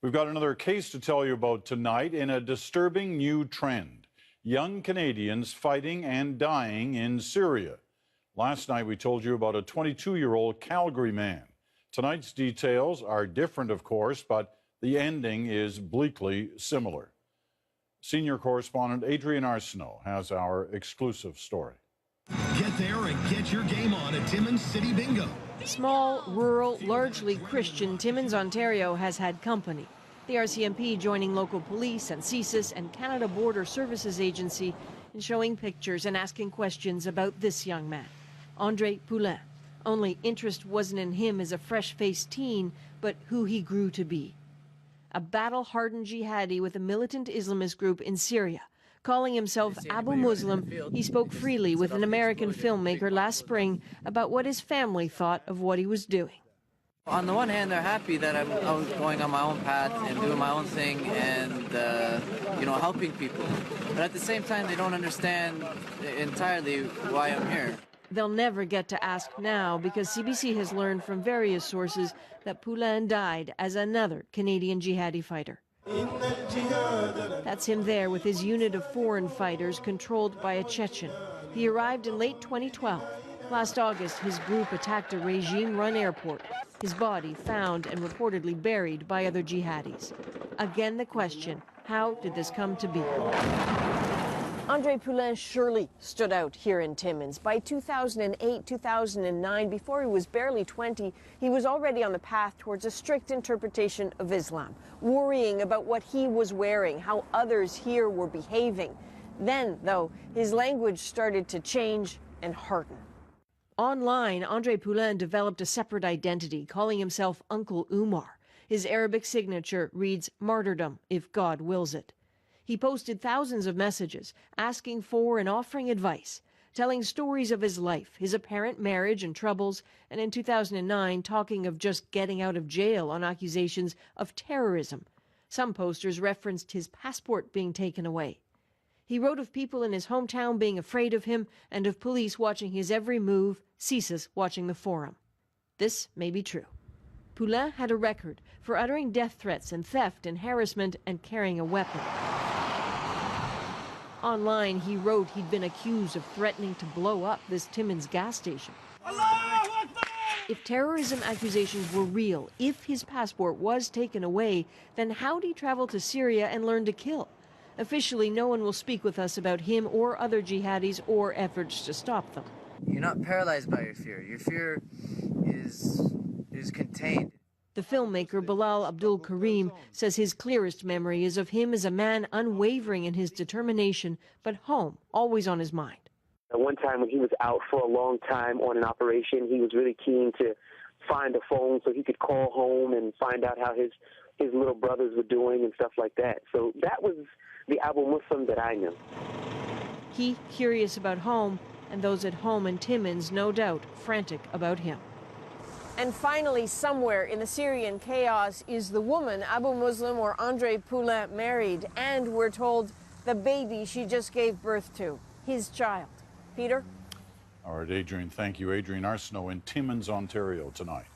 We've got another case to tell you about tonight in a disturbing new trend. Young Canadians fighting and dying in Syria. Last night we told you about a 22-year-old Calgary man. Tonight's details are different, of course, but the ending is bleakly similar. Senior correspondent Adrian Arsenault has our exclusive story. Get there and get your game on at Timmins City Bingo. Small, rural, largely Christian Timmins, Ontario has had company. The RCMP joining local police and CSIS and Canada Border Services Agency in showing pictures and asking questions about this young man, Andre Poulin. Only interest wasn't in him as a fresh-faced teen, but who he grew to be. A battle-hardened jihadi with a militant Islamist group in Syria. Calling himself Abu Muslim, he spoke freely with an American filmmaker last spring about what his family thought of what he was doing. On the one hand, they're happy that I was going on my own path and doing my own thing and, helping people. But at the same time, they don't understand entirely why I'm here. They'll never get to ask now because CBC has learned from various sources that Poulin died as another Canadian jihadi fighter. That's him there with his unit of foreign fighters controlled by a Chechen. He arrived in late 2012. Last August, his group attacked a regime-run airport. His body found and reportedly buried by other jihadis. Again, the question, how did this come to be? Andre Poulin surely stood out here in Timmins. By 2008, 2009, before he was barely 20, he was already on the path towards a strict interpretation of Islam, worrying about what he was wearing, how others here were behaving. Then, though, his language started to change and harden. Online, Andre Poulin developed a separate identity, calling himself Uncle Umar. His Arabic signature reads, "Martyrdom, if God wills it." He posted thousands of messages, asking for and offering advice, telling stories of his life, his apparent marriage and troubles, and in 2009, talking of just getting out of jail on accusations of terrorism. Some posters referenced his passport being taken away. He wrote of people in his hometown being afraid of him and of police watching his every move, CSIS watching the forum. This may be true. Poulin had a record for uttering death threats and theft and harassment and carrying a weapon. Online, he wrote he'd been accused of threatening to blow up this Timmins gas station. If terrorism accusations were real, if his passport was taken away, then how'd he travel to Syria and learn to kill? Officially, no one will speak with us about him or other jihadis or efforts to stop them. You're not paralyzed by your fear. Your fear is contained. The filmmaker Bilal Abdul Karim says his clearest memory is of him as a man unwavering in his determination, but home always on his mind. At one time when he was out for a long time on an operation, he was really keen to find a phone so he could call home and find out how his little brothers were doing and stuff like that. So that was the Abu Muslim that I knew. He curious about home, and those at home in Timmins, no doubt, frantic about him. And finally, somewhere in the Syrian chaos, is the woman Abu Muslim or Andre Poulin married, and we're told the baby she just gave birth to, his child. Peter? All right, Adrian, thank you. Adrian Arsenault in Timmins, Ontario tonight.